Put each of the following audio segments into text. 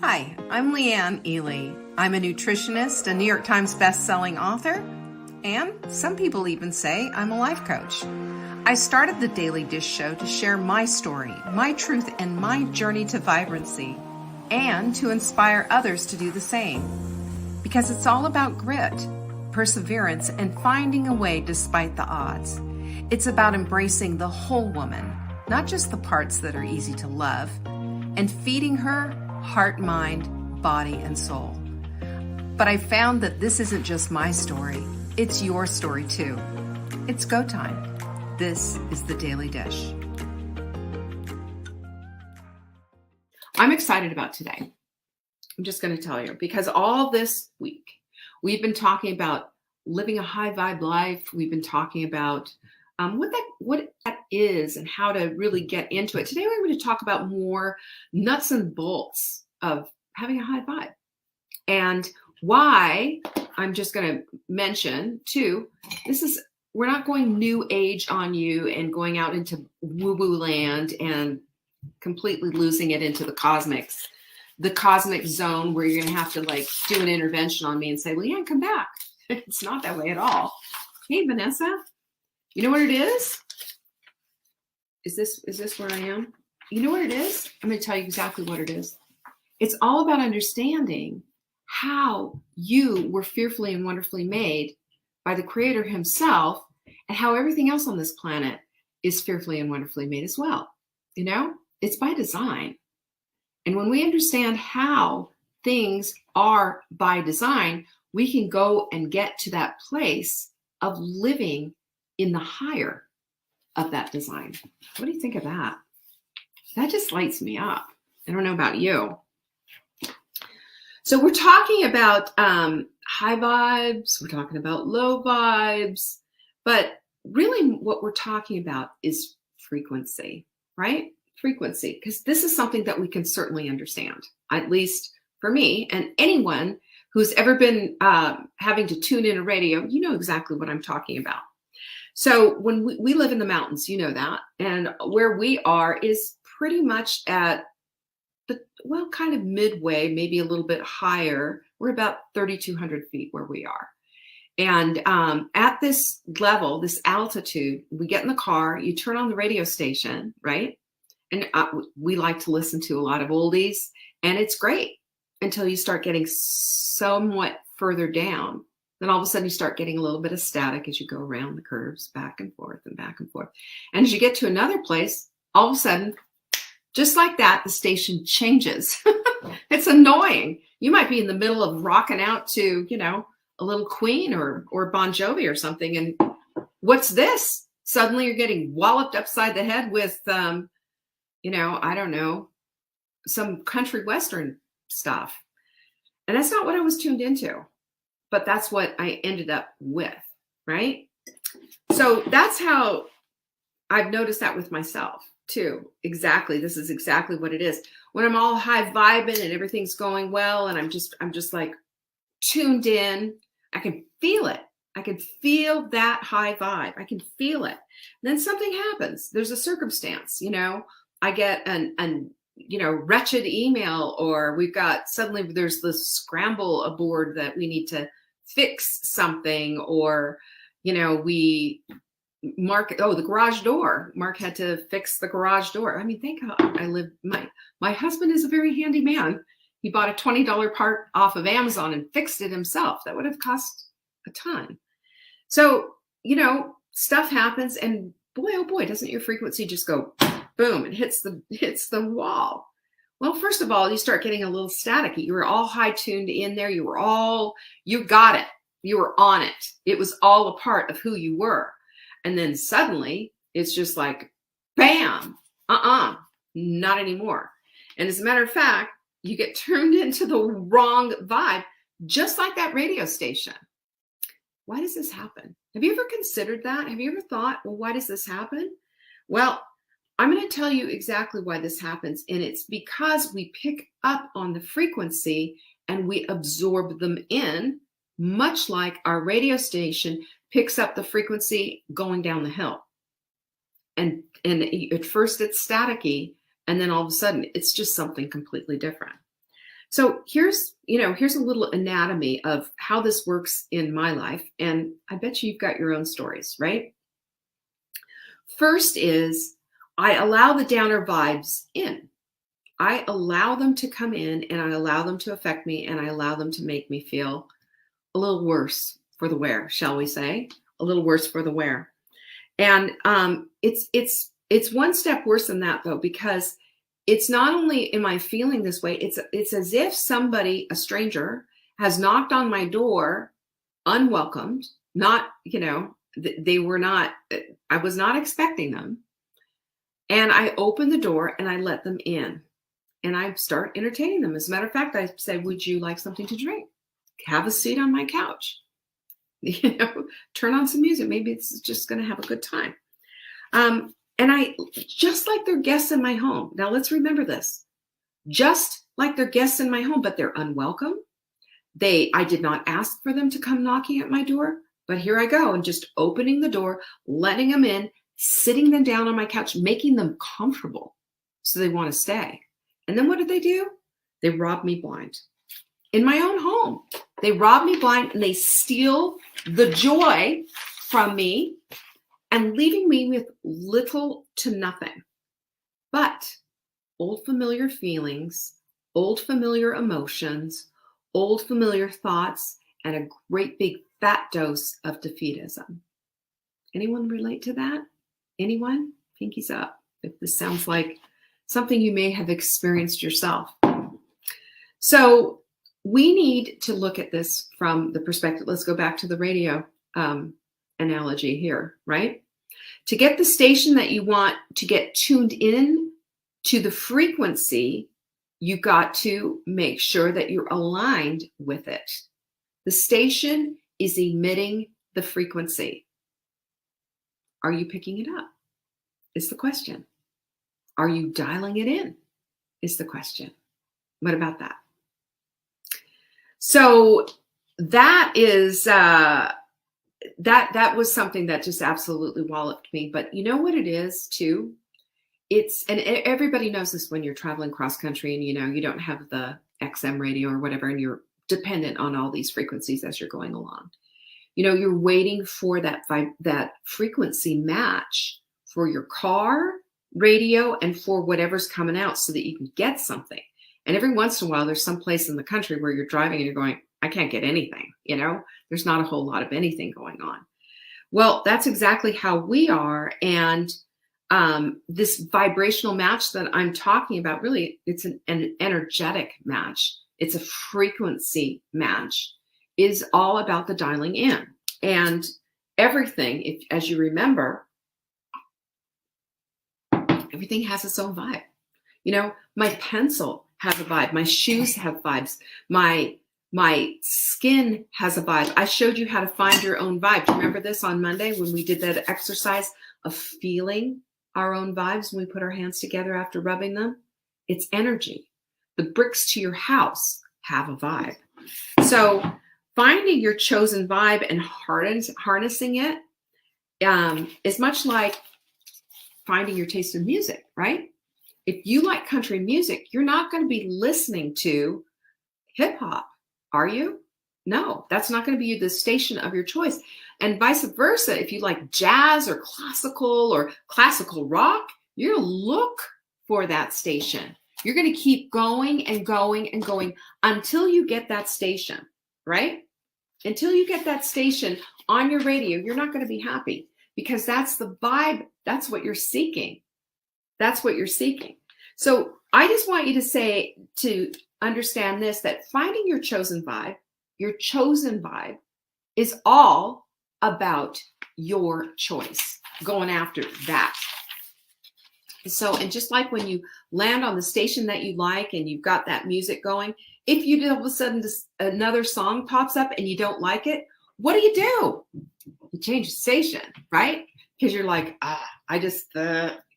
Hi, I'm Leanne Ely. I'm a nutritionist, a New York Times best-selling author, and some people even say I'm a life coach. I started the Daily Dish Show to share my story, my truth, and my journey to vibrancy, and to inspire others to do the same. Because it's all about grit, perseverance, and finding a way despite the odds. It's about embracing the whole woman, not just the parts that are easy to love, and feeding her heart, mind, body, and soul. But I found that this isn't just my story, it's your story too. It's go time. This is the Daily Dish. I'm excited about today. I'm just going to tell you, because all this week, we've been talking about living a high vibe life. We've been talking about what that is and how to really get into it. Today, we're going to talk about more nuts and bolts of having a high vibe and why. I'm just going to mention too, we're not going new age on you and going out into woo-woo land and completely losing it into the cosmic zone where you're going to have to like do an intervention on me and say, Leanne, come back. It's not that way at all. Hey, Vanessa. You know what it is? Is this where I am? You know what it is? I'm going to tell you exactly what it is. It's all about understanding how you were fearfully and wonderfully made by the Creator himself, and how everything else on this planet is fearfully and wonderfully made as well. You know, it's by design. And when we understand how things are by design, we can go and get to that place of living in the higher of that design. What do you think of that? That just lights me up. I don't know about you. So we're talking about high vibes, we're talking about low vibes, but really what we're talking about is frequency, right? Frequency, because this is something that we can certainly understand, at least for me and anyone who's ever been having to tune in a radio, you know exactly what I'm talking about. So when we live in the mountains, you know that, and where we are is pretty much at kind of midway, maybe a little bit higher. We're about 3,200 feet where we are. And at this level, this altitude, we get in the car, you turn on the radio station, right? And we like to listen to a lot of oldies, and it's great until you start getting somewhat further down. Then all of a sudden you start getting a little bit of static as you go around the curves, back and forth and back and forth. And as you get to another place, all of a sudden, just like that, the station changes. It's annoying. You might be in the middle of rocking out to, you know, a little Queen or Bon Jovi or something. And what's this? Suddenly you're getting walloped upside the head with, I don't know, some country western stuff. And that's not what I was tuned into, but that's what I ended up with, right? So that's how I've noticed that with myself too. Exactly. This is exactly what it is. When I'm all high vibing and everything's going well and I'm just like tuned in, I can feel it. I can feel that high vibe. I can feel it. And then something happens. There's a circumstance, I get an wretched email, or suddenly there's this scramble aboard that we need to fix something, or, the garage door. Mark had to fix the garage door. I mean, think how I live. My husband is a very handy man. He bought a $20 part off of Amazon and fixed it himself. That would have cost a ton. So, stuff happens, and boy, oh boy, doesn't your frequency just go boom, it hits the wall. Well, first of all, you start getting a little staticky. You were all high tuned in there. You got it. You were on it. It was all a part of who you were. And then suddenly it's just like, bam, not anymore. And as a matter of fact, you get turned into the wrong vibe, just like that radio station. Why does this happen? Have you ever considered that? Have you ever thought, well, why does this happen? Well, I'm going to tell you exactly why this happens. And it's because we pick up on the frequency and we absorb them in, much like our radio station picks up the frequency going down the hill. And at first it's staticky, and then all of a sudden it's just something completely different. So here's a little anatomy of how this works in my life. And I bet you've got your own stories, right? First is I allow the downer vibes in. I allow them to come in and I allow them to affect me and I allow them to make me feel a little worse for the wear, shall we say? A little worse for the wear. And it's one step worse than that though, because it's not only am I feeling this way, it's as if somebody, a stranger, has knocked on my door unwelcomed, not, they were not, I was not expecting them. And I open the door and I let them in and I start entertaining them. As a matter of fact, I say, would you like something to drink? Have a seat on my couch, turn on some music. Maybe it's just going to have a good time. And I, just like they're guests in my home. Now let's remember this, just like they're guests in my home, but they're unwelcome. I did not ask for them to come knocking at my door, but here I go and just opening the door, letting them in, sitting them down on my couch, making them comfortable so they want to stay. And then what do? They rob me blind. In my own home, they rob me blind and they steal the joy from me and leaving me with little to nothing but old familiar feelings, old familiar emotions, old familiar thoughts, and a great big fat dose of defeatism. Anyone relate to that? Anyone? Pinkies up if this sounds like something you may have experienced yourself. So we need to look at this from the perspective, let's go back to the radio analogy here, right? To get the station that you want to get tuned in to the frequency, you got to make sure that you're aligned with it. The station is emitting the frequency. Are you picking it up? Is the question. Are you dialing it in? Is the question. What about that? So that is that was something that just absolutely walloped me. But you know what it is too? And everybody knows this when you're traveling cross country and you don't have the XM radio or whatever, and you're dependent on all these frequencies as you're going along. You're waiting for that frequency match for your car radio and for whatever's coming out so that you can get something. And every once in a while, there's some place in the country where you're driving and you're going, I can't get anything, there's not a whole lot of anything going on. Well, that's exactly how we are. And this vibrational match that I'm talking about, really, it's an energetic match. It's a frequency match, is all about the dialing in. And everything, as you remember, everything has its own vibe. My pencil has a vibe. My shoes have vibes. My skin has a vibe. I showed you how to find your own vibe. Do you remember this on Monday when we did that exercise of feeling our own vibes when we put our hands together after rubbing them? It's energy. The bricks to your house have a vibe. So finding your chosen vibe and harnessing it is much like finding your taste in music, right? If you like country music, you're not going to be listening to hip hop, are you? No, that's not going to be the station of your choice. And vice versa, if you like jazz or classical rock, you're going to look for that station. You're going to keep going and going and going until you get that station, right? Until you get that station on your radio, you're not going to be happy because that's the vibe. That's what you're seeking. That's what you're seeking. So I just want you to understand this, that finding your chosen vibe is all about your choice, going after that. So, and just like when you land on the station that you like and you've got that music going, if you all of a sudden another song pops up and you don't like it, what do? You change the station, right? Because you're like,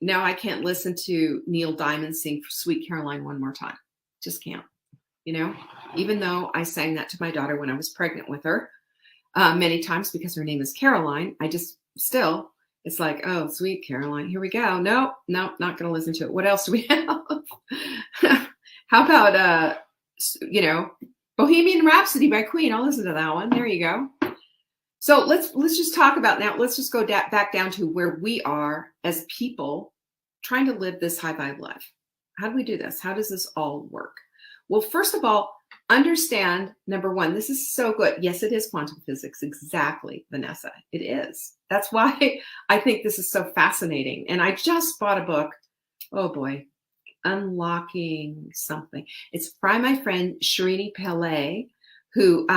now I can't listen to Neil Diamond sing Sweet Caroline one more time. Just can't, even though I sang that to my daughter when I was pregnant with her many times because her name is Caroline. It's like, oh, Sweet Caroline, here we go. No, not going to listen to it. What else do we have? How about you know, Bohemian Rhapsody by Queen. I'll listen to that one. There you go. So let's just talk about now. Let's just go back down to where we are as people trying to live this high vibe life. How do we do this? How does this all work? Well, first of all, understand, number one, this is so good. Yes, it is quantum physics. Exactly, Vanessa. It is. That's why I think this is so fascinating. And I just bought a book. Oh boy, Unlocking something. It's by my friend Srini Pillay, who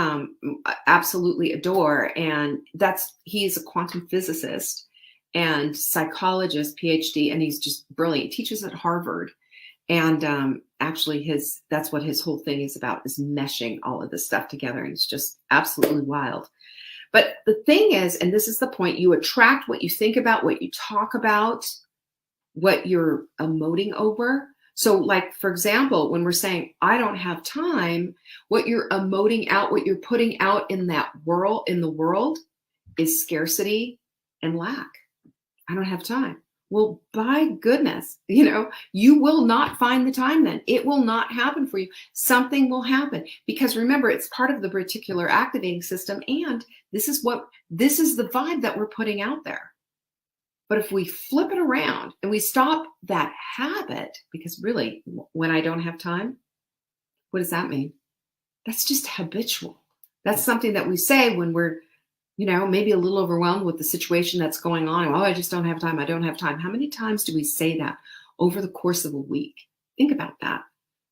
absolutely adore. And he's a quantum physicist and psychologist, PhD, and he's just brilliant. He teaches at Harvard. And actually that's what his whole thing is about, is meshing all of this stuff together. And it's just absolutely wild. But the thing is, and this is the point, you attract what you think about, what you talk about, what you're emoting over. So like, for example, when we're saying, I don't have time, what you're emoting out, what you're putting out in that world, in the world, is scarcity and lack. I don't have time. Well, by goodness, you will not find the time then. It will not happen for you. Something will happen, because remember, it's part of the reticular activating system. And this is the vibe that we're putting out there. But if we flip it around and we stop that habit, because really, when I don't have time, what does that mean? That's just habitual. That's something that we say when we're maybe a little overwhelmed with the situation that's going on. Oh, I just don't have time. I don't have time. How many times do we say that over the course of a week? Think about that.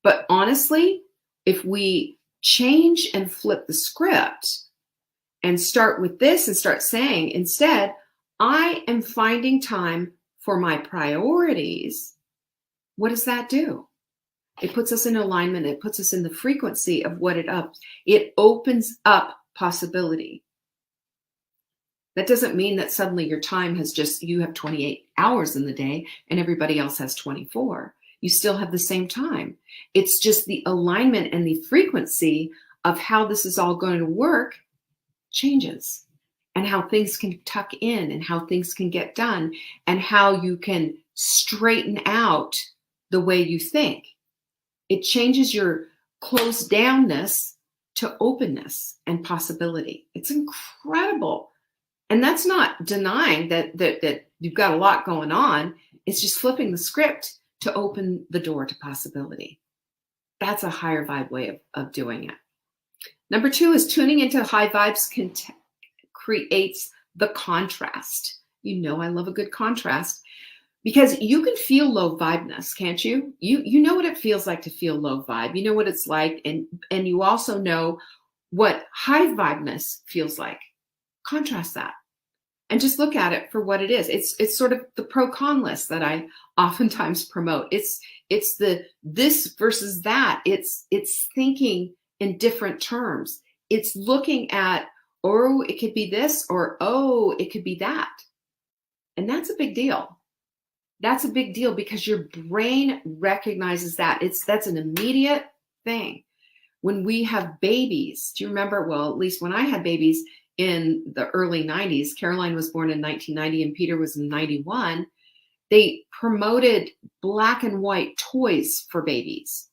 But honestly, if we change and flip the script and start with this and start saying, instead, I am finding time for my priorities, what does that do? It puts us in alignment. It puts us in the frequency of what it opens up possibility. That doesn't mean that suddenly your time you have 28 hours in the day and everybody else has 24. You still have the same time. It's just the alignment and the frequency of how this is all going to work changes, and how things can tuck in and how things can get done and how you can straighten out the way you think. It changes your closed downness to openness and possibility. It's incredible. And that's not denying that you've got a lot going on. It's just flipping the script to open the door to possibility. That's a higher vibe way of doing it. Number two is tuning into high vibes creates the contrast. I love a good contrast, because you can feel low vibeness, can't you? You know what it feels like to feel low vibe. You know what it's like. And you also know what high vibeness feels like. Contrast that. And just look at it for what it is. It's sort of the pro-con list that I oftentimes promote. It's the this versus that. It's thinking in different terms. It's looking at, oh, it could be this, or oh, it could be that. And that's a big deal. That's a big deal, because your brain recognizes that. That's an immediate thing. When we have babies, do you remember? Well, at least when I had babies, in the early 90s, Caroline was born in 1990 and Peter was in 91, they promoted black and white toys for babies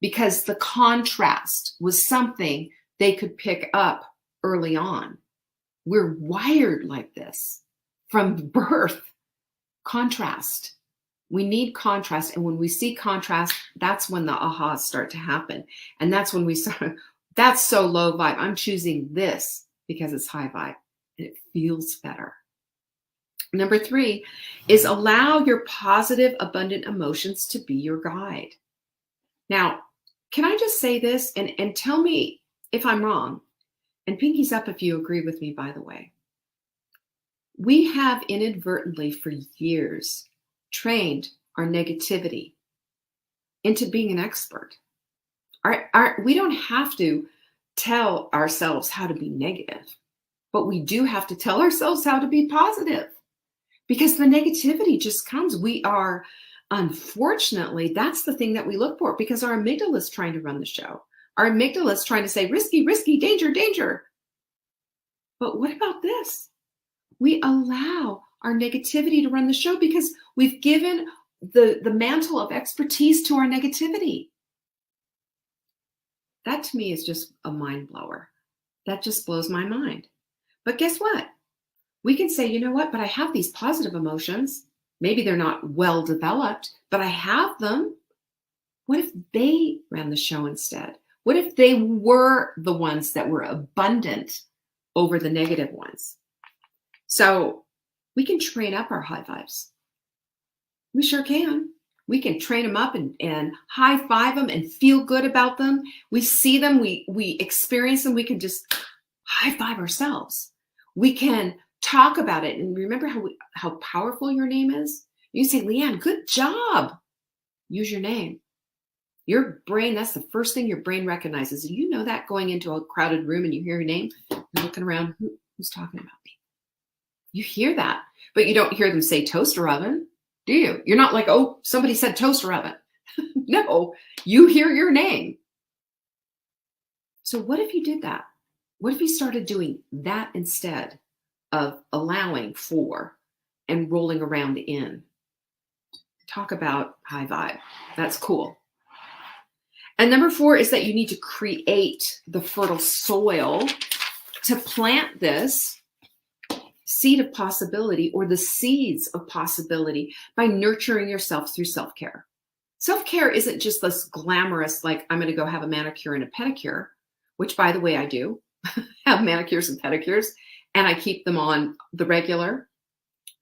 because the contrast was something they could pick up early on. We're wired like this from birth. Contrast. We need contrast. And when we see contrast, that's when the ahas start to happen. And that's when we start, that's so low vibe. I'm choosing this because it's high vibe and it feels better. Number three is allow your positive, abundant emotions to be your guide. Now, can I just say this and tell me if I'm wrong? And pinkies up if you agree with me, by the way. We have inadvertently for years trained our negativity into being an expert. We don't have to tell ourselves how to be negative, but we do have to tell ourselves how to be positive, because the negativity just comes. We are, unfortunately, that's the thing that we look for, because our amygdala is trying to run the show. Our amygdala is trying to say risky, risky, danger, danger. But what about this? We allow our negativity to run the show because we've given the mantle of expertise to our negativity. That to me is just a mind blower. That just blows my mind. But guess what? We can say, you know what, but I have these positive emotions. Maybe they're not well developed, but I have them. What if they ran the show instead? What if they were the ones that were abundant over the negative ones? So we can train up our high vibes. We sure can. We can train them up and high five them and feel good about them. We see them, we experience them. We can just high five ourselves. We can talk about it. And remember how powerful your name is? You say, Leanne, good job. Use your name. Your brain, that's the first thing your brain recognizes. You know that going into a crowded room and you hear your name, you're looking around, who's talking about me? You hear that, but you don't hear them say toaster oven, do you? You're not like, oh, somebody said toaster oven. No, you hear your name. So what if you did that? What if you started doing that instead of allowing for and rolling around in? Talk about high vibe. That's cool. And number 4 is that you need to create the fertile soil to plant this seed of possibility, or the seeds of possibility, by nurturing yourself through self-care. Self-care isn't just this glamorous, like I'm going to go have a manicure and a pedicure, which by the way, I do have manicures and pedicures, and I keep them on the regular.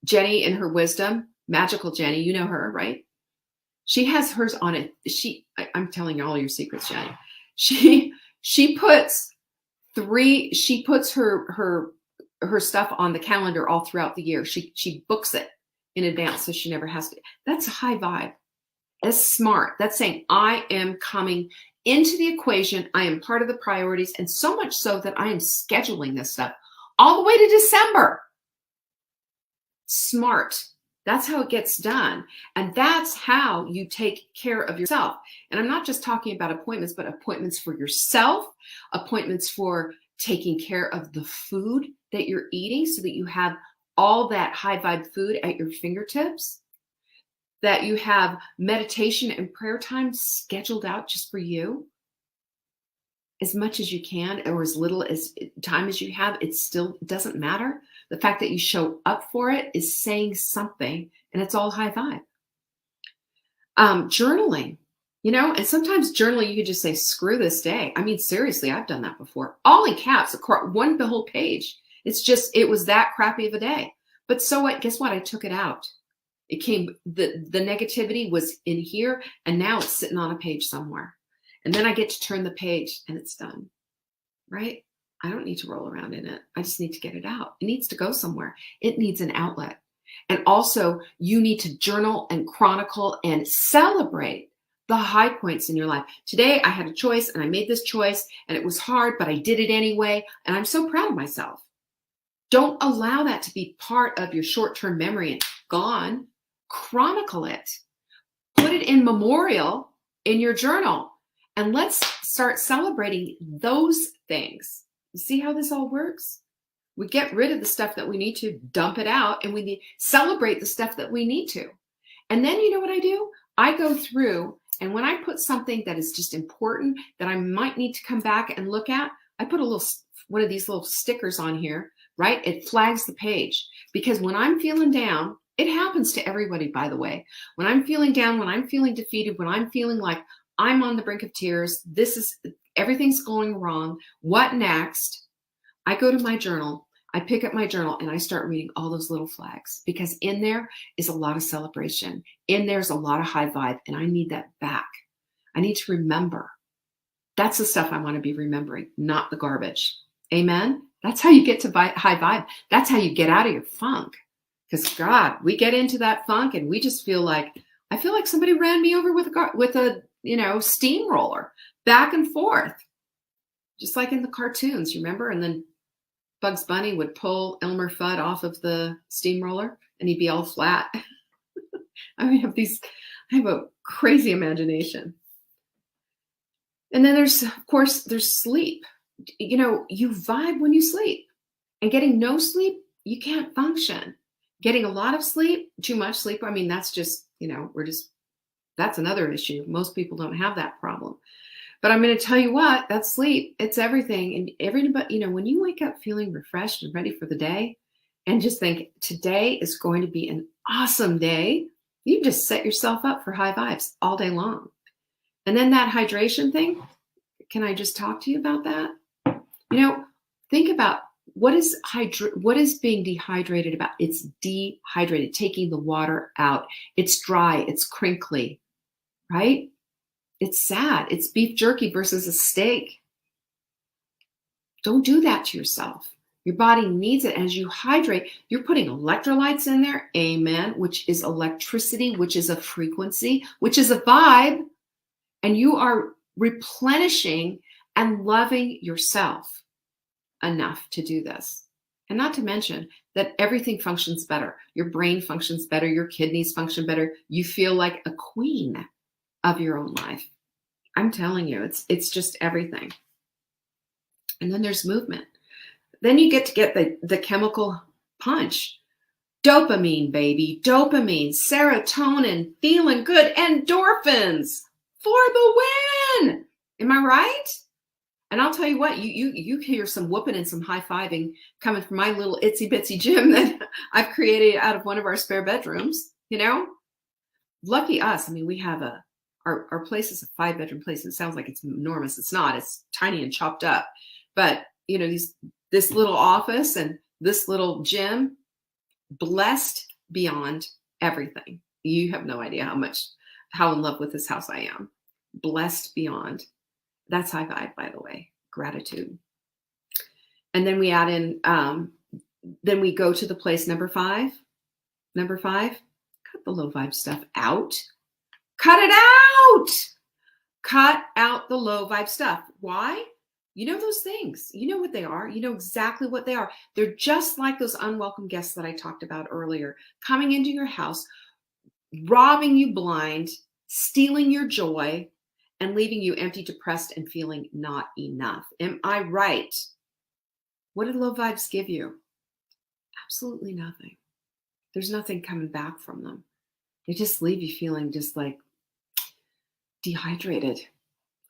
Jenny, in her wisdom, magical Jenny, you know her, right? She has hers on it. I'm telling you all your secrets, Jenny. She puts her stuff on the calendar all throughout the year. She books it in advance so she never has to. That's a high vibe. That's smart. That's saying I am coming into the equation. I am part of the priorities, and so much so that I am scheduling this stuff all the way to December. Smart. That's how it gets done. And that's how you take care of yourself. And I'm not just talking about appointments, but appointments for yourself, appointments for taking care of the food that you're eating so that you have all that high vibe food at your fingertips, that you have meditation and prayer time scheduled out just for you as much as you can, or as little as time as you have. It still doesn't matter. The fact that you show up for it is saying something, and it's all high vibe. Journaling, and sometimes journaling, you could just say, screw this day. I mean, seriously, I've done that before. All in caps, one whole page. It was that crappy of a day. But so what? Guess what? I took it out. It came, the negativity was in here, and now it's sitting on a page somewhere. And then I get to turn the page and it's done, right? I don't need to roll around in it. I just need to get it out. It needs to go somewhere. It needs an outlet. And also, you need to journal and chronicle and celebrate the high points in your life. Today, I had a choice and I made this choice and it was hard, but I did it anyway. And I'm so proud of myself. Don't allow that to be part of your short-term memory and gone. Chronicle it. Put it in memorial in your journal. And let's start celebrating those things. You see how this all works? We get rid of the stuff that we need to, dump it out, and we celebrate the stuff that we need to. And then you know what I do? I go through, and when I put something that is just important that I might need to come back and look at, I put one of these little stickers on here, right? It flags the page. Because when I'm feeling down, it happens to everybody, by the way. When I'm feeling down, when I'm feeling defeated, when I'm feeling like I'm on the brink of tears, everything's going wrong, what next? I go to my journal, I pick up my journal, and I start reading all those little flags, because in there is a lot of celebration. In there's a lot of high vibe, and I need that back. I need to remember. That's the stuff I want to be remembering, not the garbage. Amen? That's how you get to high vibe. That's how you get out of your funk. Because God, we get into that funk and we just feel like, I feel like somebody ran me over with a steamroller back and forth. Just like in the cartoons, you remember? And then Bugs Bunny would pull Elmer Fudd off of the steamroller and he'd be all flat. I have a crazy imagination. And then there's sleep. You vibe when you sleep. And getting no sleep, you can't function. Getting a lot of sleep, too much sleep, I mean, that's just, that's another issue. Most people don't have that problem. But I'm going to tell you what, that sleep, it's everything. And everybody, when you wake up feeling refreshed and ready for the day and just think today is going to be an awesome day, you just set yourself up for high vibes all day long. And then that hydration thing, can I just talk to you about that? Think about what is being dehydrated about? It's dehydrated, taking the water out. It's dry, it's crinkly, right? It's sad. It's beef jerky versus a steak. Don't do that to yourself. Your body needs it. As you hydrate, you're putting electrolytes in there, amen, which is electricity, which is a frequency, which is a vibe, and you are replenishing and loving yourself enough to do this. And not to mention that everything functions better. Your brain functions better. Your kidneys function better. You feel like a queen of your own life. I'm telling you, it's just everything. And then there's movement. Then you get the chemical punch. Dopamine, baby. Dopamine, serotonin, feeling good, endorphins for the win. Am I right? And I'll tell you what, you hear some whooping and some high-fiving coming from my little itsy-bitsy gym that I've created out of one of our spare bedrooms, Lucky us. I mean, we have our place is a 5-bedroom place. It sounds like it's enormous. It's not. It's tiny and chopped up. But, this little office and this little gym, blessed beyond everything. You have no idea how in love with this house I am. Blessed beyond. That's high vibe, by the way. Gratitude. And then we add in, then we go to the place number 5. Number 5, cut the low vibe stuff out. Cut it out. Cut out the low vibe stuff. Why? You know those things. You know what they are. You know exactly what they are. They're just like those unwelcome guests that I talked about earlier, coming into your house, robbing you blind, stealing your joy, and leaving you empty, depressed, and feeling not enough. Am I right? What did low vibes give you? Absolutely nothing. There's nothing coming back from them. They just leave you feeling just like dehydrated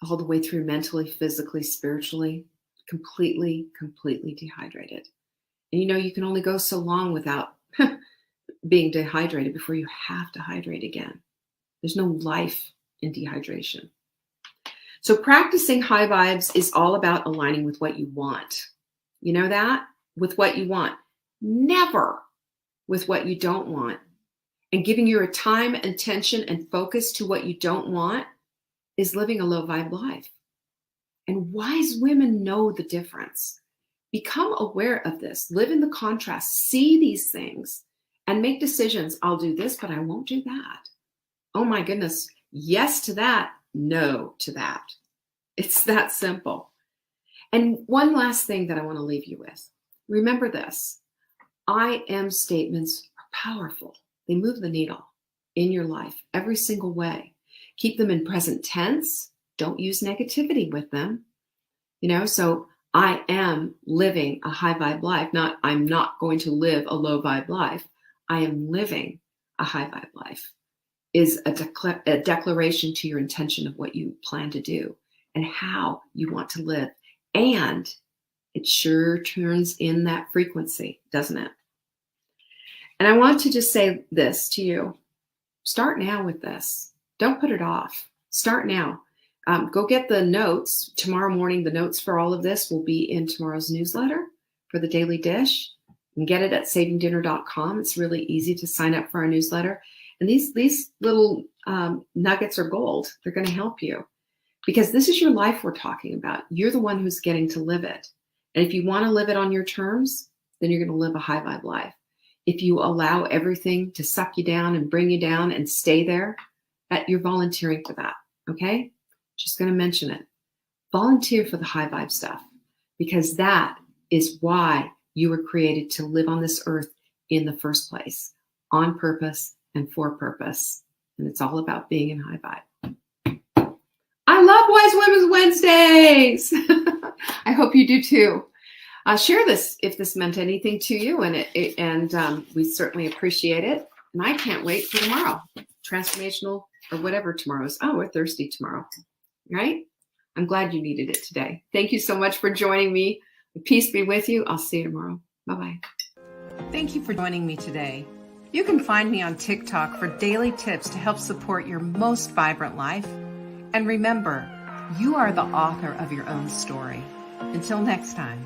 all the way through, mentally, physically, spiritually, completely dehydrated. And you can only go so long without being dehydrated before you have to hydrate again. There's no life in dehydration. So practicing high vibes is all about aligning with what you want. You know that? With what you want. Never with what you don't want. And giving your time, attention, and focus to what you don't want is living a low vibe life. And wise women know the difference. Become aware of this. Live in the contrast. See these things and make decisions. I'll do this, but I won't do that. Oh my goodness. Yes to that. No to that. It's that simple. And one last thing that I want to leave you with. Remember this. I am statements are powerful. They move the needle in your life every single way. Keep them in present tense. Don't use negativity with them. So I am living a high vibe life. Not I'm not going to live a low vibe life. I am living a high vibe life is a declaration to your intention of what you plan to do and how you want to live. And it sure turns in that frequency, doesn't it? And I want to just say this to you. Start now with this. Don't put it off. Start now. Go get the notes. Tomorrow morning, the notes for all of this will be in tomorrow's newsletter for the Daily Dish. You can get it at savingdinner.com. It's really easy to sign up for our newsletter. And these little nuggets are gold. They're going to help you because this is your life we're talking about. You're the one who's getting to live it. And if you want to live it on your terms, then you're going to live a high vibe life. If you allow everything to suck you down and bring you down and stay there, you're volunteering for that, okay? Just going to mention it. Volunteer for the high vibe stuff because that is why you were created to live on this earth in the first place, on purpose and for purpose. And it's all about being in high vibe. I love Wise Women's Wednesdays. I hope you do too. Share this if this meant anything to you, and we certainly appreciate it. And I can't wait for tomorrow. Transformational or whatever tomorrow is. Oh, we're thirsty tomorrow, right? I'm glad you needed it today. Thank you so much for joining me. Peace be with you. I'll see you tomorrow. Bye-bye. Thank you for joining me today. You can find me on TikTok for daily tips to help support your most vibrant life. And remember, you are the author of your own story. Until next time.